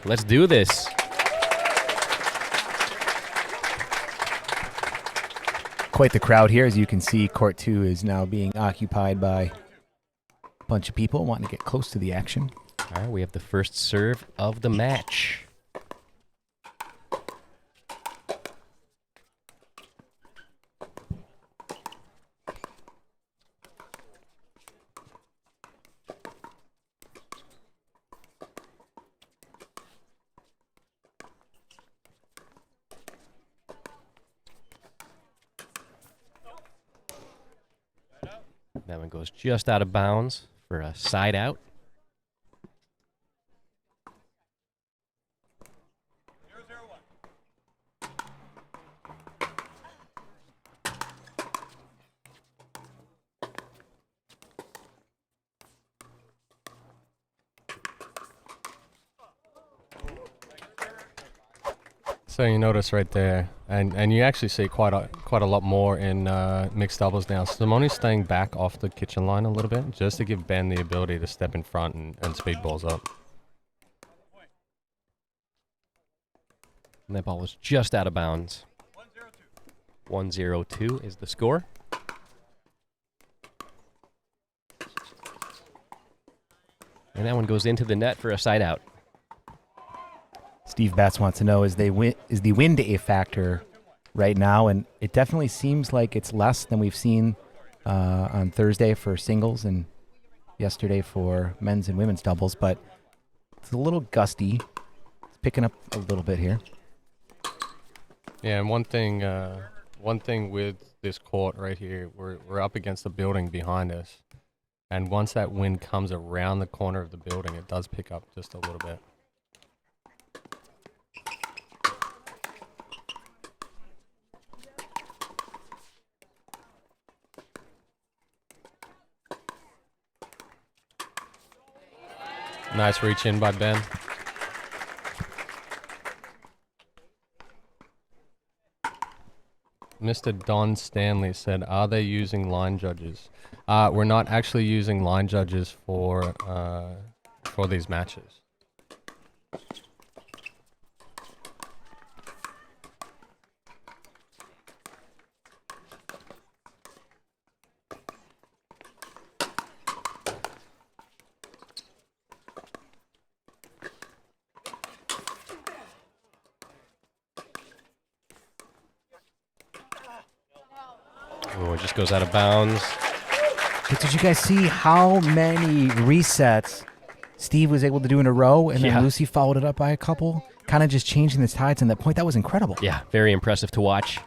Let's do this. Quite the crowd here. As you can see, Court 2 is now being occupied by a bunch of people wanting to get close to the action. All right, we have the first serve of the match. That one goes just out of bounds for a side out. So you notice right there, and you actually see quite a lot more in mixed doubles now. Simone's staying back off the kitchen line a little bit, just to give Ben the ability to step in front and speed balls up. And that ball was just out of bounds. 1-0-2 is the score. And that one goes into the net for a side out. Steve Batts wants to know, is the wind a factor right now? And it definitely seems like it's less than we've seen on Thursday for singles and yesterday for men's and women's doubles, but it's a little gusty. It's picking up a little bit here. Yeah, and one thing with this court right here, we're up against the building behind us, and once that wind comes around the corner of the building, it does pick up just a little bit. Nice reach in by Ben. Mr. Don Stanley said, are they using line judges? We're not actually using line judges for these matches. Oh, it just goes out of bounds. But did you guys see how many resets Steve was able to do in a row, and then Lucy followed it up by a couple, kind of just changing the tides on that point? That was incredible. Yeah, very impressive to watch.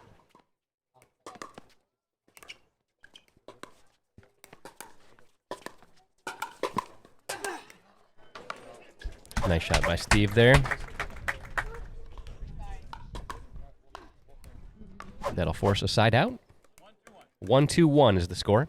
Nice shot by Steve there. That'll force a side out. 1-2-1 is the score.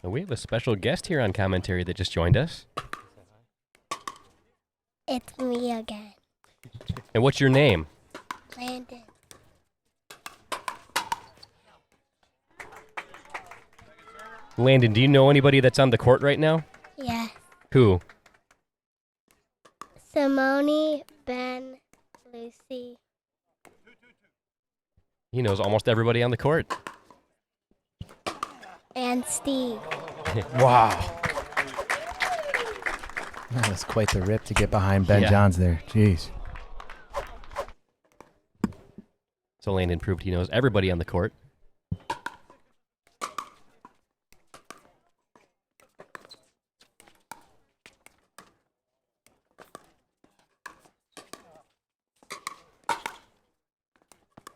And we have a special guest here on commentary that just joined us. It's me again, And what's your name? Landon. Landon, do you know anybody that's on the court right now? Yeah. Who? Simone, Ben, Lucy. He knows almost everybody on the court. And Steve. Wow. That was quite the rip to get behind Ben Johns there. Jeez. So Landon proved he knows everybody on the court.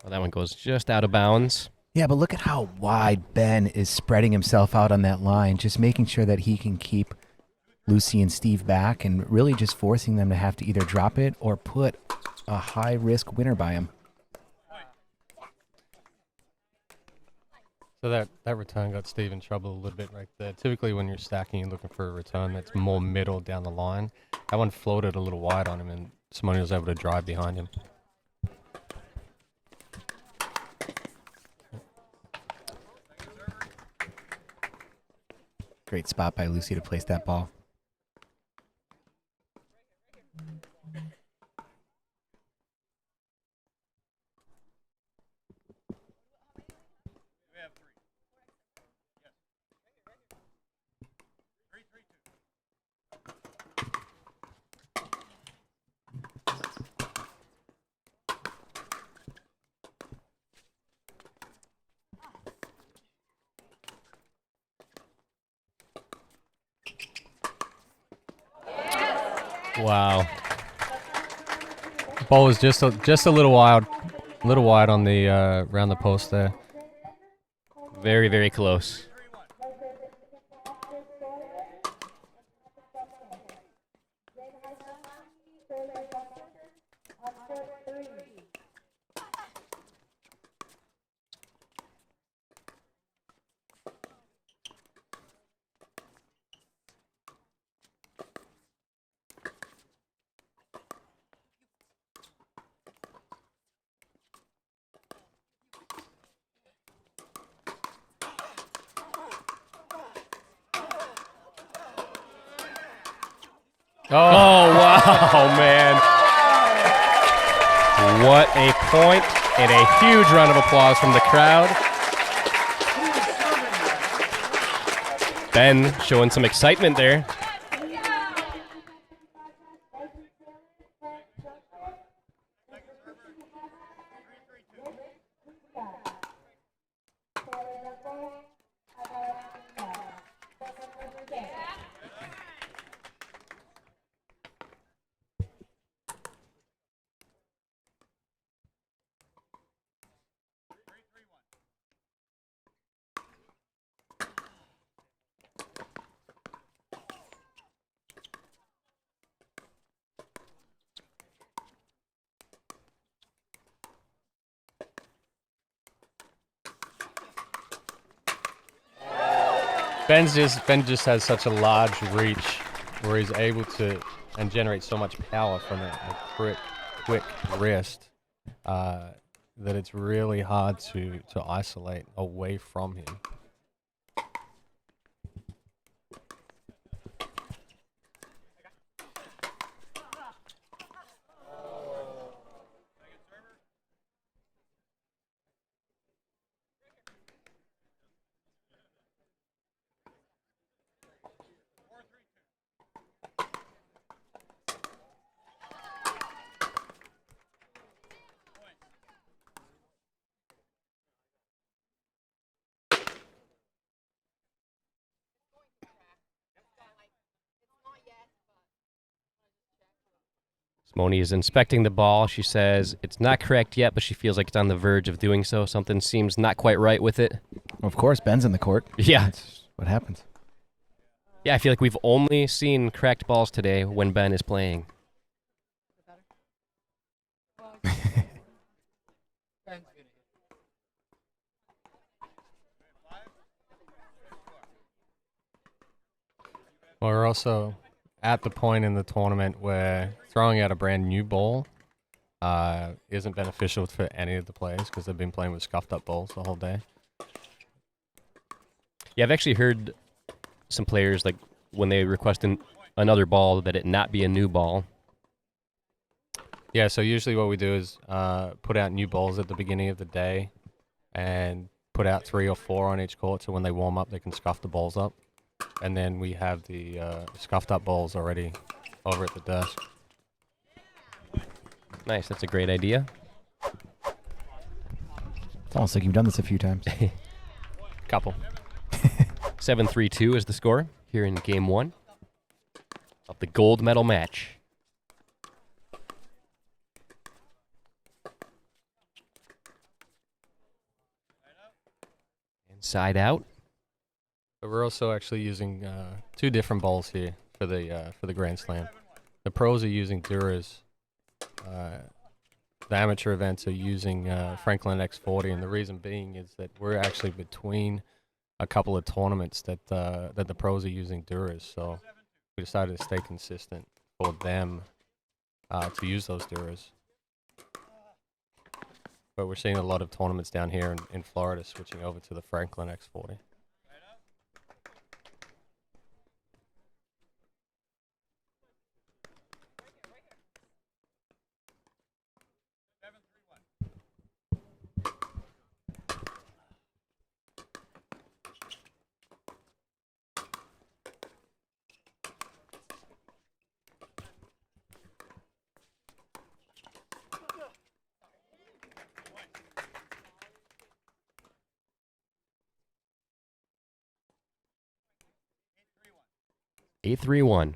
Well, that one goes just out of bounds. Yeah, but look at how wide Ben is spreading himself out on that line, just making sure that he can keep Lucy and Steve back and really just forcing them to have to either drop it or put a high-risk winner by him. So that return got Steve in trouble a little bit right there. Typically when you're stacking, you're looking for a return that's more middle down the line. That one floated a little wide on him, and Simone was able to drive behind him. Great spot by Lucy to place that ball. Wow. Ball was just a little wide on the around the post there. Very, very close. Oh, wow, man. What a point, and a huge round of applause from the crowd. Ben showing some excitement there. Ben just has such a large reach where he's able to and generate so much power from a quick wrist that it's really hard to isolate away from him. Simone is inspecting the ball. She says it's not correct yet, but she feels like it's on the verge of doing so. Something seems not quite right with it. Of course, Ben's in the court. Yeah. That's what happens. Yeah, I feel like we've only seen cracked balls today when Ben is playing. Well, we're also at the point in the tournament where throwing out a brand new ball isn't beneficial for any of the players because they've been playing with scuffed up balls the whole day. Yeah, I've actually heard some players, like, when they request another ball, that it not be a new ball. Yeah, so usually what we do is put out new balls at the beginning of the day and put out 3 or 4 on each court so when they warm up they can scuff the balls up. And then we have the scuffed up balls already over at the desk. Nice, that's a great idea. It's almost like you've done this a few times. Couple. 7-3-2 is the score here in Game 1 of the gold medal match. Inside out. But we're also actually using 2 different balls here for the Grand Slam. The pros are using Duras. The amateur events are using Franklin X40, and the reason being is that we're actually between a couple of tournaments that the pros are using Duras. So we decided to stay consistent for them to use those Duras. But we're seeing a lot of tournaments down here in Florida switching over to the Franklin X40. Eight, 3-1.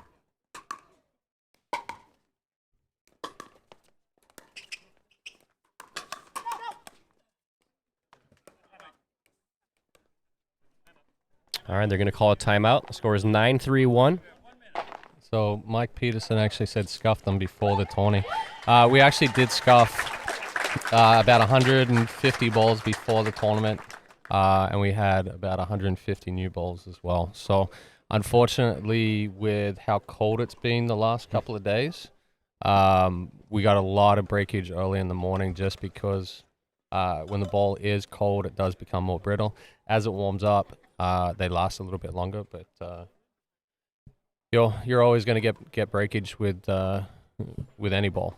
All right, they're going to call a timeout. The score is 9-3-1. So Mike Peterson actually said scuff them before the tourney. We actually did scuff about 150 balls before the tournament, and we had about 150 new balls as well. So unfortunately, with how cold it's been the last couple of days, we got a lot of breakage early in the morning just because when the ball is cold, it does become more brittle. As it warms up, they last a little bit longer, but you're always going to get breakage with any ball.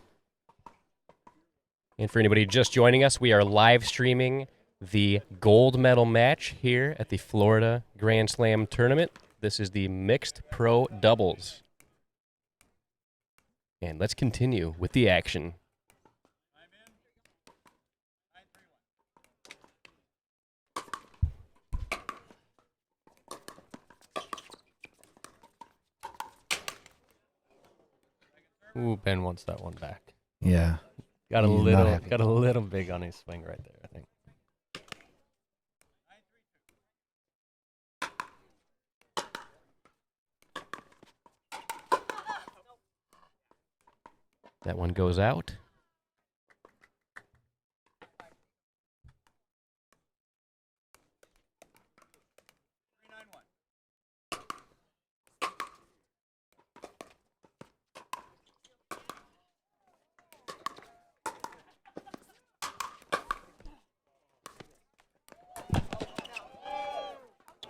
And for anybody just joining us, we are live streaming the gold medal match here at the Florida Grand Slam tournament. This is the mixed pro doubles. And let's continue with the action. Ooh, Ben wants that one back. Yeah. Got a He's not little happy. got a little big on his swing right there, I think. That one goes out.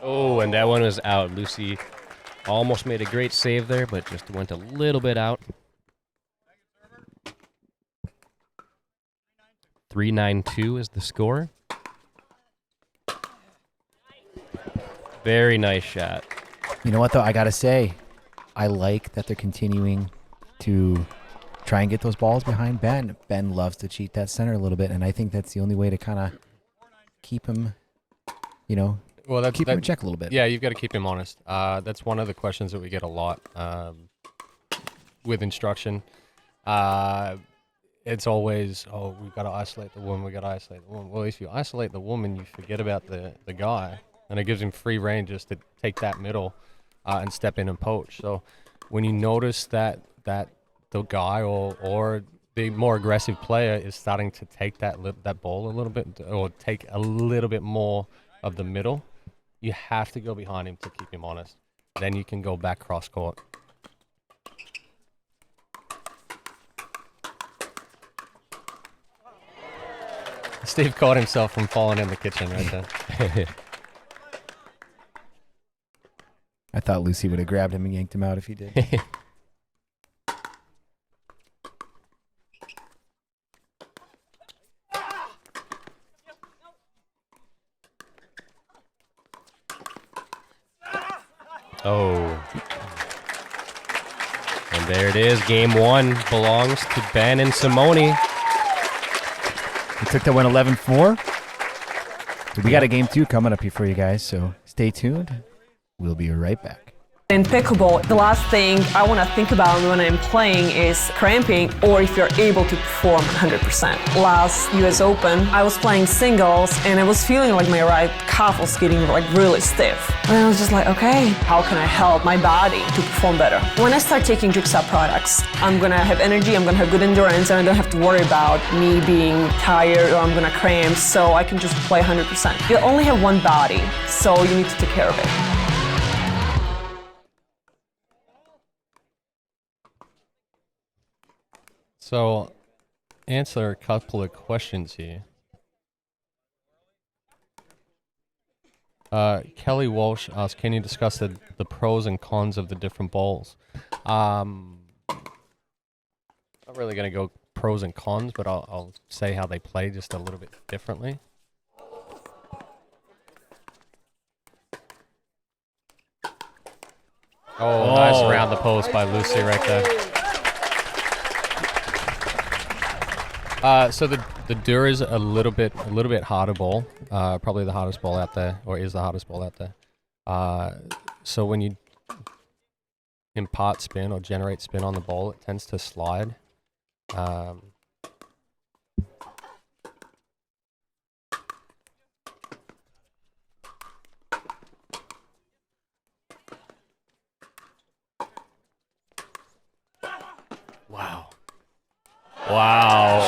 Oh, and that one was out. Lucy almost made a great save there, but just went a little bit out. 3-9-2 is the score. Very nice shot. You know what, though? I got to say, I like that they're continuing to try and get those balls behind Ben. Ben loves to cheat that center a little bit, and I think that's the only way to kind of keep him, Well, keep him in check a little bit. Yeah, you've got to keep him honest. That's one of the questions that we get a lot with instruction. It's always, we've got to isolate the woman, Well, if you isolate the woman, you forget about the guy, and it gives him free rein just to take that middle and step in and poach. So when you notice that the guy or the more aggressive player is starting to take that ball a little bit, or take a little bit more of the middle, you have to go behind him to keep him honest. Then you can go back cross court. Steve caught himself from falling in the kitchen right there. I thought Lucy would have grabbed him and yanked him out if he did. Oh. And there it is. Game one belongs to Ben and Simone. We took that one 11-4. We got a game 2 coming up here for you guys, so stay tuned. We'll be right back. In pickleball, the last thing I want to think about when I'm playing is cramping, or if you're able to perform 100%. Last US Open, I was playing singles and I was feeling like my right calf was getting really stiff. And I was just like, okay, how can I help my body to perform better? When I start taking Jigsaw products, I'm gonna have energy, I'm gonna have good endurance, and I don't have to worry about me being tired or I'm gonna cramp, so I can just play 100%. You only have one body, so you need to take care of it. So, answer a couple of questions here. Kelly Walsh asked, can you discuss the pros and cons of the different balls? Not really going to go pros and cons, but I'll say how they play just a little bit differently. Oh, nice round the post by Lucy right there. So the Dura is a little bit harder ball. Probably the hardest ball out there, or is the hardest ball out there. So when you impart spin or generate spin on the ball, it tends to slide. Wow.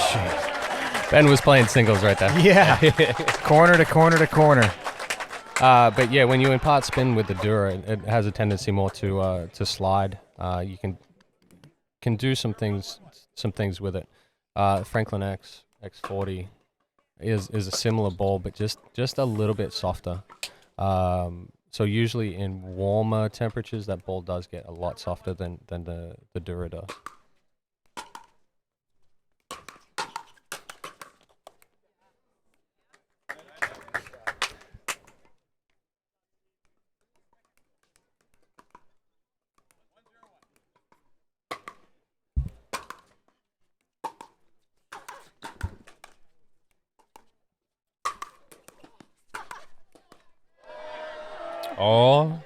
Ben was playing singles right there. Yeah. Corner to corner to corner. But yeah, when you impart spin with the Dura, it has a tendency more to slide. You can do some things with it. Franklin X40 is a similar ball, but just a little bit softer. So usually in warmer temperatures, that ball does get a lot softer than the Dura does. Oh.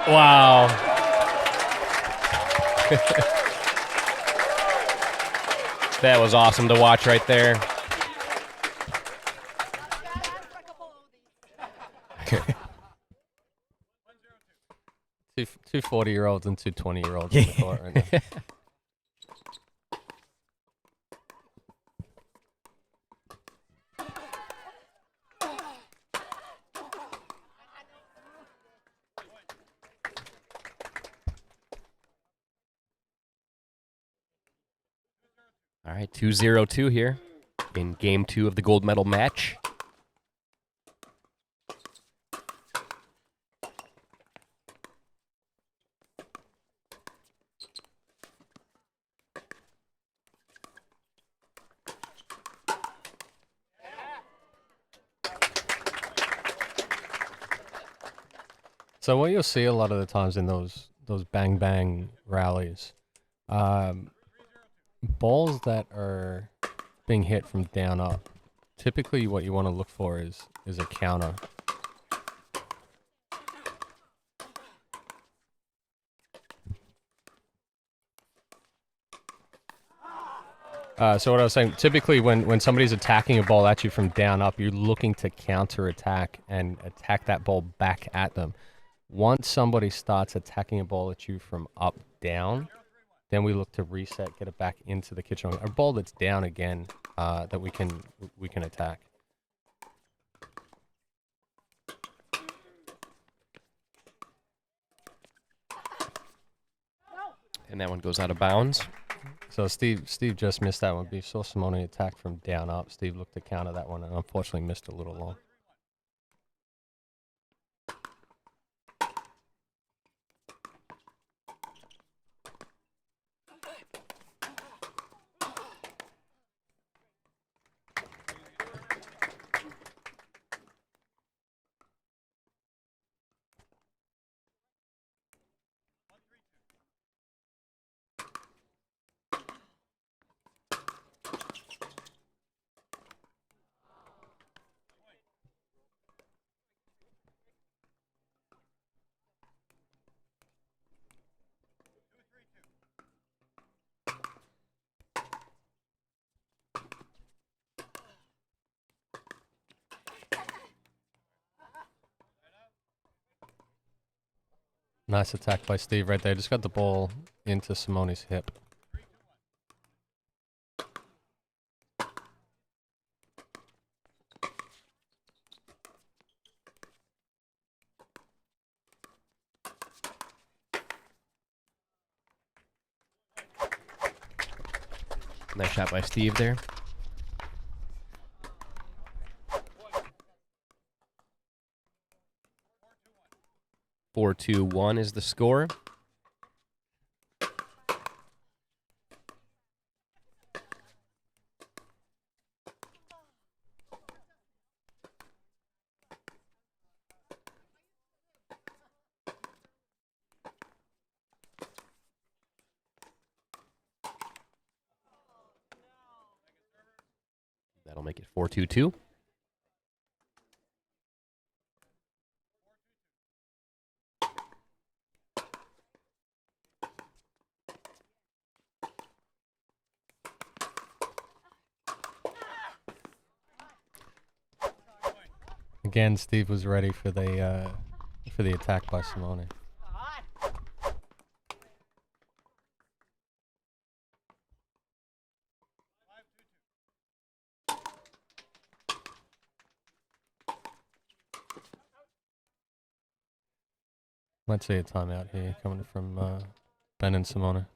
Wow. That was awesome to watch right there. Two 40-year-olds and two 20-year-olds in the court right now. All right, 2-0-2 here in game 2 of the gold medal match. So what you'll see a lot of the times in those bang bang rallies, balls that are being hit from down up, typically what you want to look for is a counter. So what I was saying, typically when somebody's attacking a ball at you from down up, you're looking to counter attack and attack that ball back at them. Once somebody starts attacking a ball at you from up down, then we look to reset, get it back into the kitchen. A ball that's down again that we can attack. And that one goes out of bounds. So Steve just missed that one. We saw Simone attack from down up. Steve looked to counter that one and unfortunately missed a little long. Nice attack by Steve right there. Just got the ball into Simone's hip. Nice shot by Steve there. Four, 2-1 is the score. That'll make it 4-2-2. Again, Steve was ready for the attack by Simone. Might see a timeout here coming from Ben and Simone.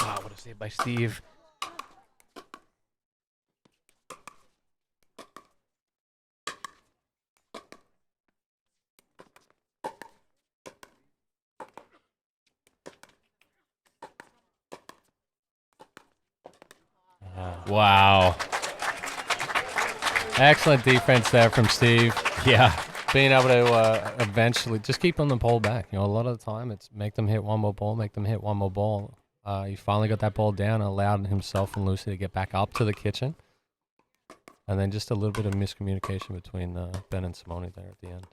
Wow, what a save by Steve. Wow. Excellent defense there from Steve. Yeah. Being able to eventually just keep them the ball back. You know, a lot of the time it's make them hit one more ball, make them hit one more ball. He finally got that ball down, allowed himself and Lucy to get back up to the kitchen. And then just a little bit of miscommunication between Ben and Simone there at the end.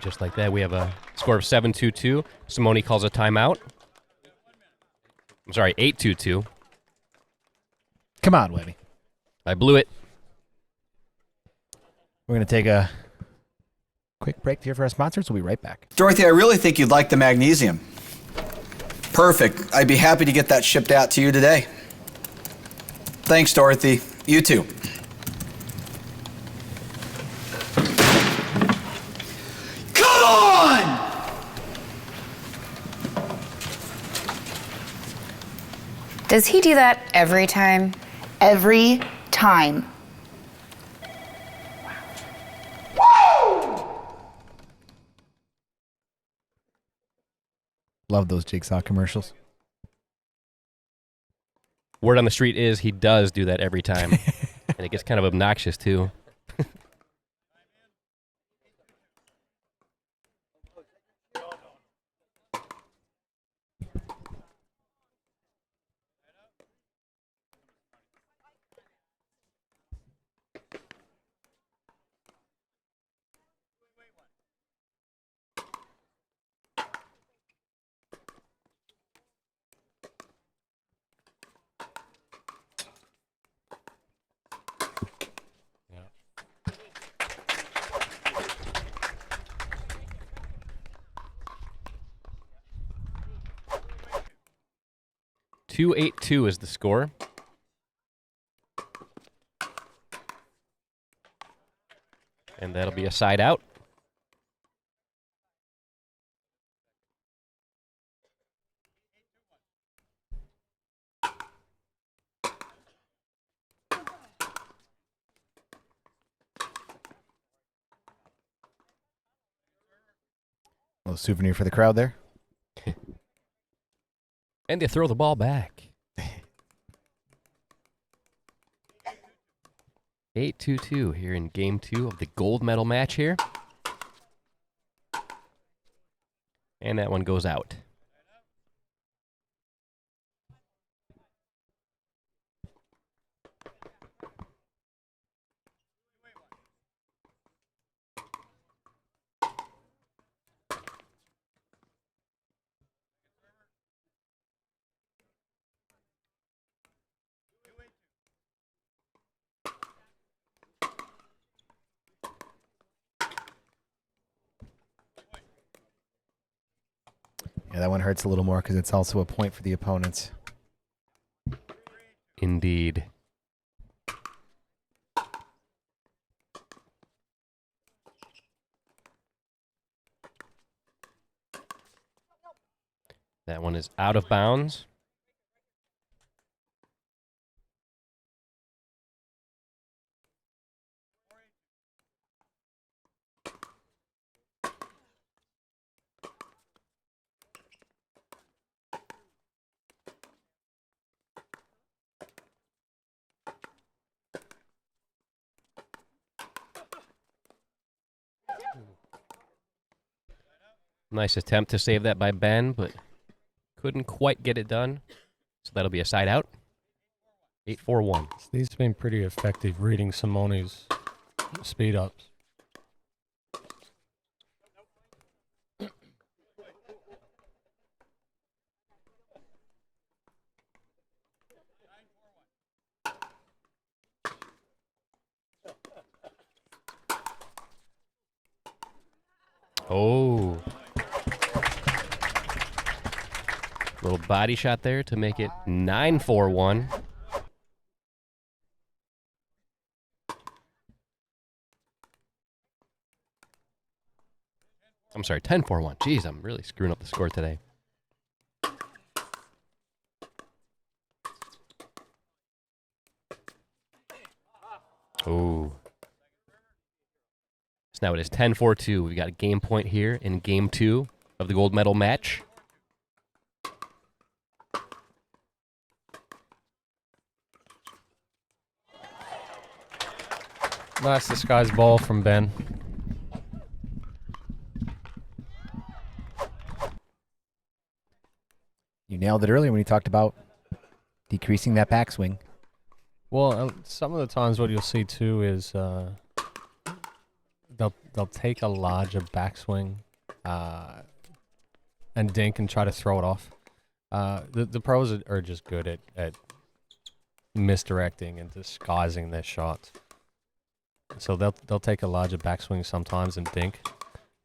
Just like that, we have a score of 7-2-2. Simone calls a timeout. I'm sorry, 8-2-2. Come on, Webby. I blew it. We're going to take a quick break here for our sponsors. We'll be right back. Dorothy, I really think you'd like the magnesium. Perfect. I'd be happy to get that shipped out to you today. Thanks, Dorothy. You too. Come on! Does he do that every time? Every time. Love those Jigsaw commercials. Word on the street is he does do that every time. And it gets kind of obnoxious, too. Yeah. 2-8-2 is the score. And that'll be a side out. A little souvenir for the crowd there. And they throw the ball back. 8-2-2 here in game 2 of the gold medal match here. And that one goes out. Yeah, that one hurts a little more because it's also a point for the opponents. Indeed. That one is out of bounds. Nice attempt to save that by Ben, but couldn't quite get it done. So that'll be a side out. 8-4-1. Steve's been pretty effective reading Simone's speed ups. Oh. Little body shot there to make it 9-4-1. I'm sorry, 10-4-1. Jeez, I'm really screwing up the score today. Oh. So now it is 10-4-2. We've got a game point here in game 2 of the gold medal match. Nice disguised ball from Ben. You nailed it earlier when you talked about decreasing that backswing. Well, some of the times what you'll see too is they'll take a larger backswing and dink and try to throw it off. The pros are just good at misdirecting and disguising their shots. So they'll take a larger backswing sometimes and dink.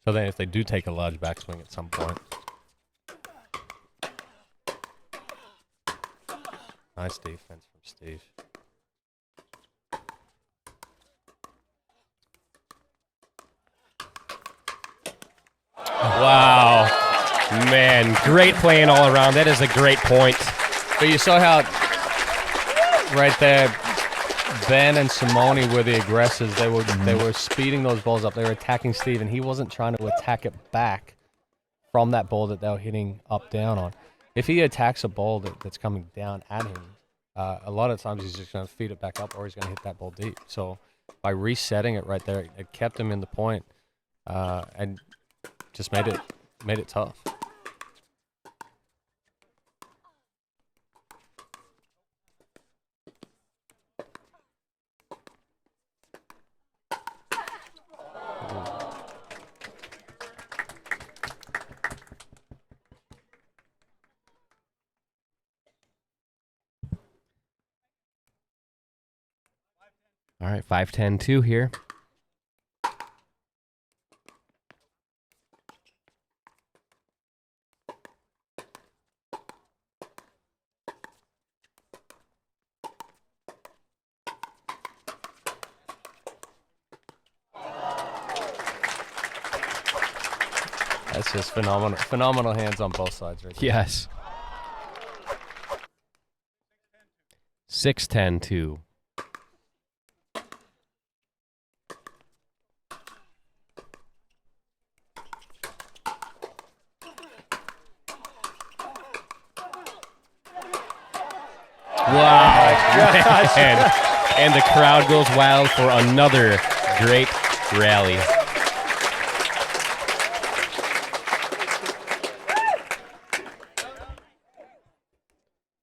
So then if they do take a large backswing at some point. Nice defense from Steve. Wow. Man, great playing all around. That is a great point. But you saw how right there, Ben and Simone were the aggressors. They were speeding those balls up. They were attacking Steve, and he wasn't trying to attack it back from that ball that they were hitting up down on. If he attacks a ball that's coming down at him, a lot of times he's just going to feed it back up, or he's going to hit that ball deep. So by resetting it right there, it kept him in the point, and just made it tough. All right, 5-10-2 here. That's just phenomenal hands on both sides right there. Yes. 6-10-2. Wow. And the crowd goes wild for another great rally.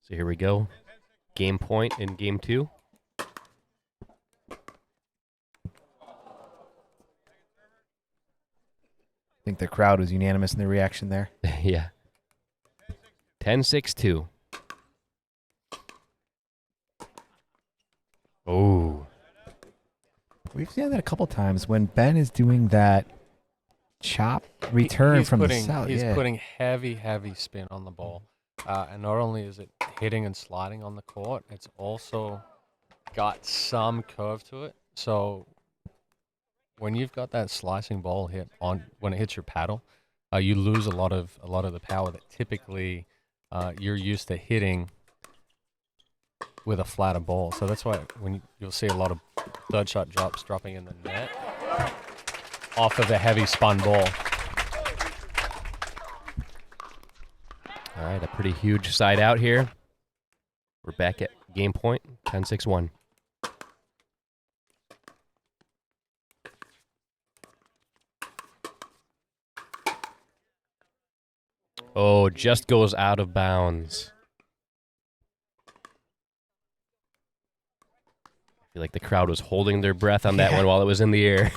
So here we go. Game point in game 2. I think the crowd was unanimous in their reaction there. Yeah. 10-6-2. Oh. We've seen that a couple times when Ben is doing that chop return he's from putting, the south. He's Yeah. putting heavy spin on the ball. And not only is it hitting and sliding on the court, it's also got some curve to it. So when you've got that slicing ball when it hits your paddle, you lose a lot of the power that typically you're used to hitting with a flatter ball. So that's why you'll see a lot of third shot drops dropping in the net off of a heavy spun ball. All right, a pretty huge side out here. We're back at game point, 10-6-1. Oh, just goes out of bounds. I feel like the crowd was holding their breath on that one while it was in the air.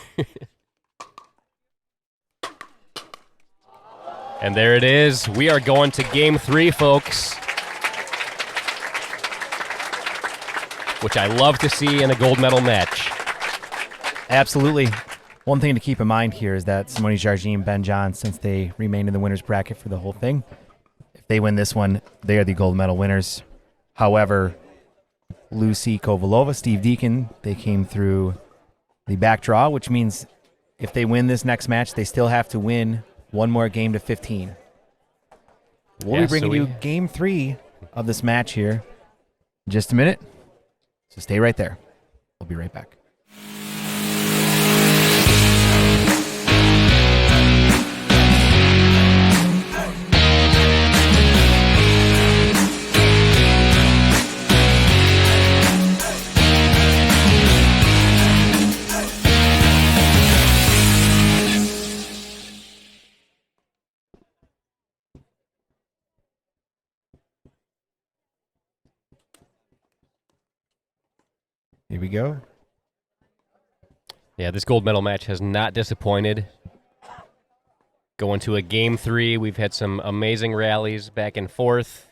And there it is. We are going to game 3, folks. Which I love to see in a gold medal match. Absolutely. One thing to keep in mind here is that Simone, Jardim, Ben John, since they remain in the winner's bracket for the whole thing, if they win this one, they are the gold medal winners. However, Lucy, Kovalova, Steve Deakin, they came through the back draw, which means if they win this next match, they still have to win one more game to 15. We'll be bringing you game 3 of this match here in just a minute. So stay right there. We'll be right back. Here we go. Yeah, this gold medal match has not disappointed. Going to a game 3, we've had some amazing rallies back and forth.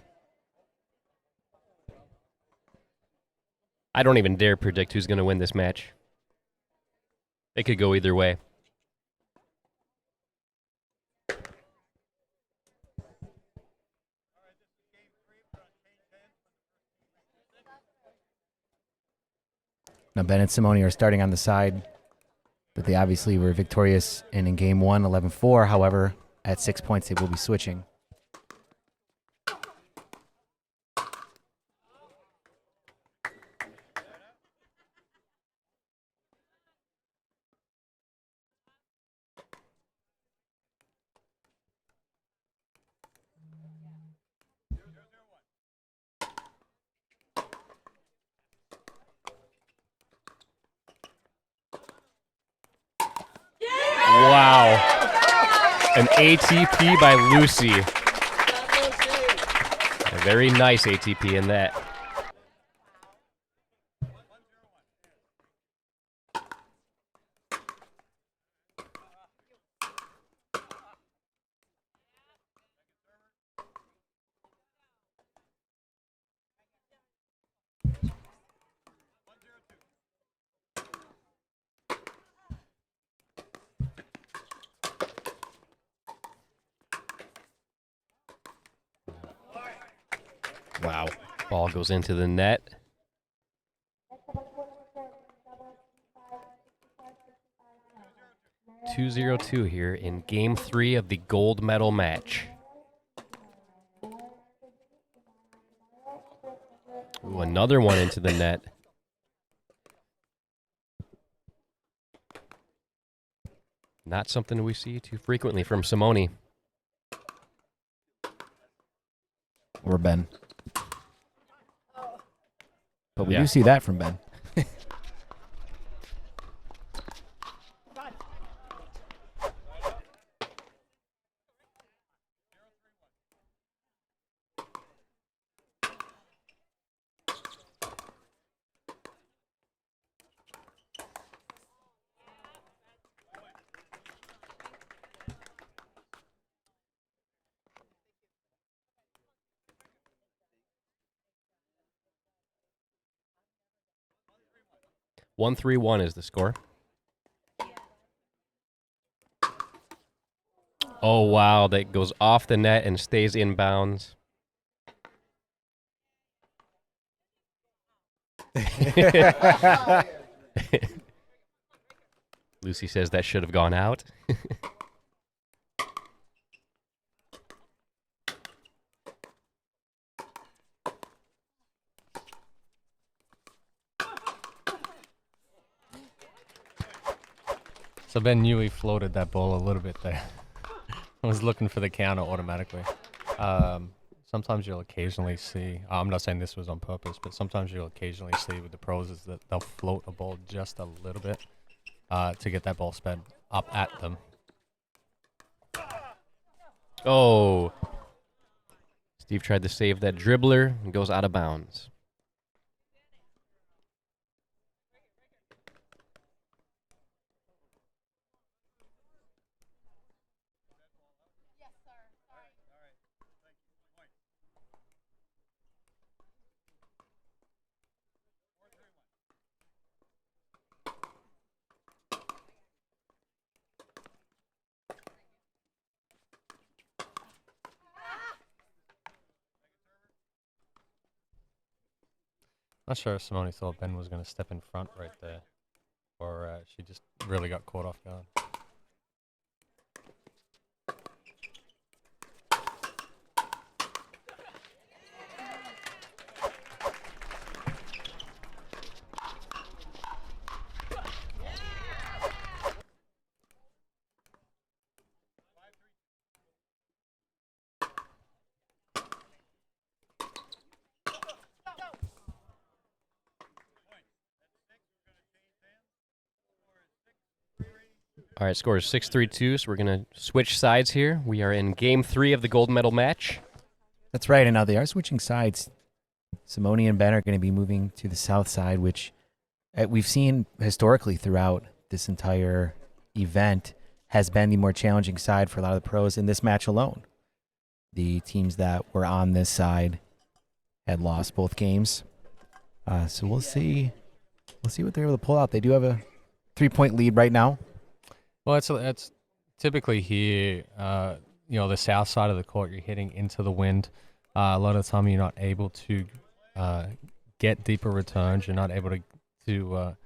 I don't even dare predict who's going to win this match. It could go either way. Now, Ben and Simone are starting on the side, but they obviously were victorious in game 1, 11-4. However, at 6 points, they will be switching. Wow. An ATP by Lucy. A very nice ATP in that. Wow. Ball goes into the net. (2-0-2) here in game 3 of the gold medal match. Ooh, another one into the net. Not something we see too frequently from Simone. Or Ben. But we do see that from Ben. 1-3-1 is the score. Oh, wow. That goes off the net and stays in bounds. Lucy says that should have gone out. So Ben knew he floated that ball a little bit there. I was looking for the counter automatically. Sometimes you'll occasionally see, I'm not saying this was on purpose, but sometimes you'll occasionally see with the pros is that they'll float a ball just a little bit to get that ball sped up at them. Oh. Steve tried to save that dribbler and goes out of bounds. Not sure if Simone thought Ben was going to step in front right there, or she just really got caught off guard. All right, score is 6-3-2, so we're going to switch sides here. We are in Game 3 of the gold medal match. That's right, and now they are switching sides. Simone and Ben are going to be moving to the south side, which we've seen historically throughout this entire event has been the more challenging side for a lot of the pros in this match alone. The teams that were on this side had lost both games. So we'll see what they're able to pull out. They do have a 3-point lead right now. Well, it's typically here, the south side of the court, you're hitting into the wind. A lot of the time you're not able to get deeper returns. You're not able to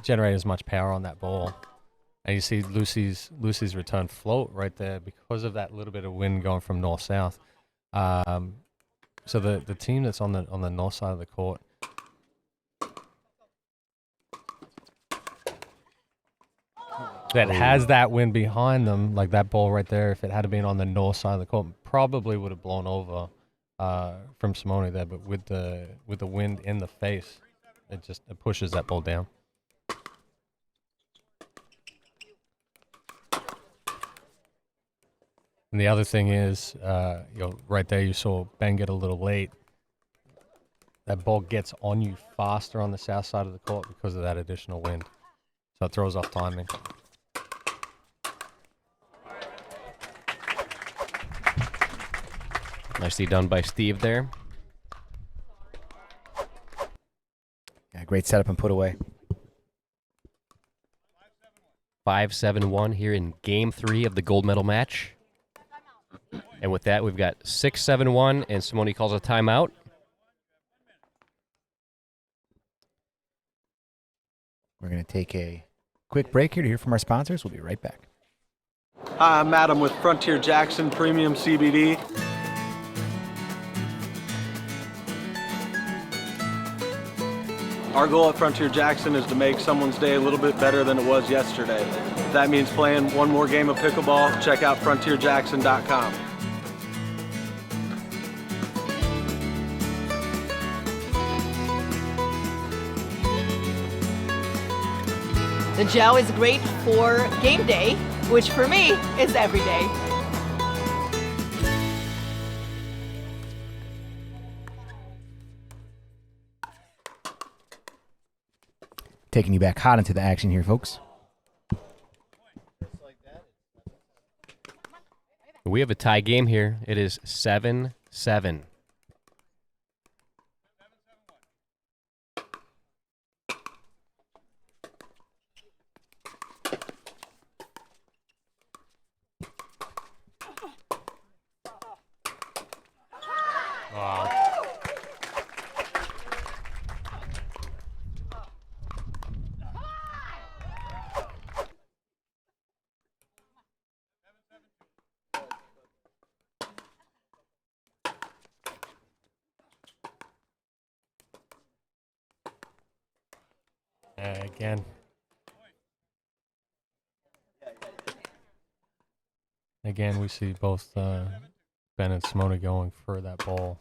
generate as much power on that ball. And you see Lucy's return float right there because of that little bit of wind going from north-south. So the team that's on the north side of the court, that has that wind behind them, like that ball right there, if it had been on the north side of the court, probably would have blown over from Simone there. But with the wind in the face, it pushes that ball down. And the other thing is, right there you saw Ben get a little late. That ball gets on you faster on the south side of the court because of that additional wind. So it throws off timing. Nicely done by Steve there. Yeah, great setup and put away. 5-7-1 here in Game 3 of the gold medal match. And with that, we've got 6-7-1, and Simone calls a timeout. We're going to take a quick break here to hear from our sponsors. We'll be right back. Hi, I'm Adam with Frontier Jackson Premium CBD. Our goal at Frontier Jackson is to make someone's day a little bit better than it was yesterday. If that means playing one more game of pickleball, check out frontierjackson.com. The gel is great for game day, which for me is every day. Taking you back hot into the action here, folks. We have a tie game here. It is 7-7. Again, we see both Ben and Simone going for that ball.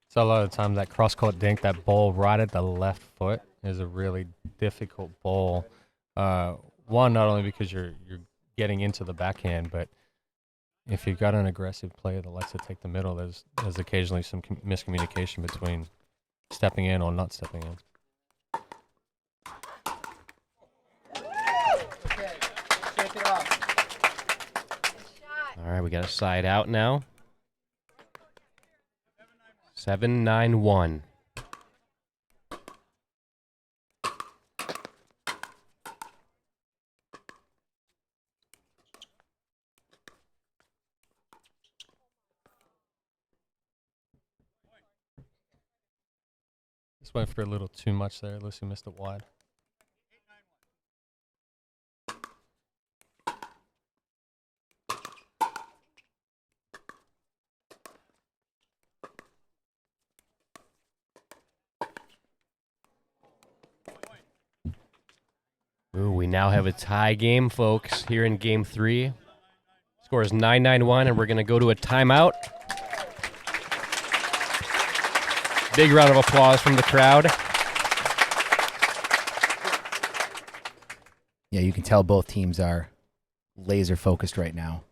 So a lot of the time that cross-court dink, that ball right at the left foot is a really difficult ball. One, not only because you're getting into the backhand, but if you've got an aggressive player that likes to take the middle, there's occasionally some miscommunication between stepping in or not stepping in. All right, we got a side out now. 7-9-1. Just went for a little too much there. Lucy missed it wide. Ooh, we now have a tie game, folks, here in Game 3. Score is 9-9-1, and we're going to go to a timeout. Big round of applause from the crowd. Yeah, you can tell both teams are laser focused right now.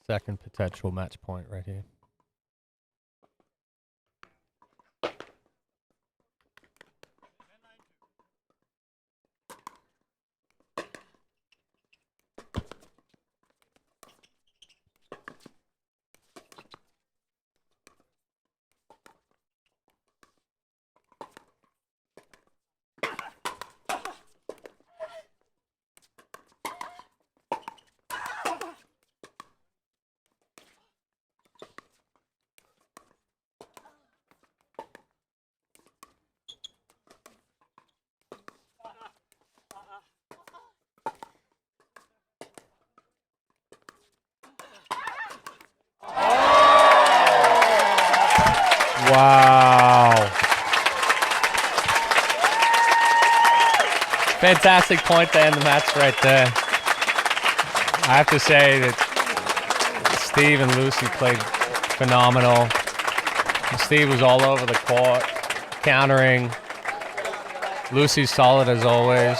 Second potential match point right here. Wow. Fantastic point to end the match right there. I have to say that Steve and Lucy played phenomenal. Steve was all over the court, countering. Lucy's solid as always.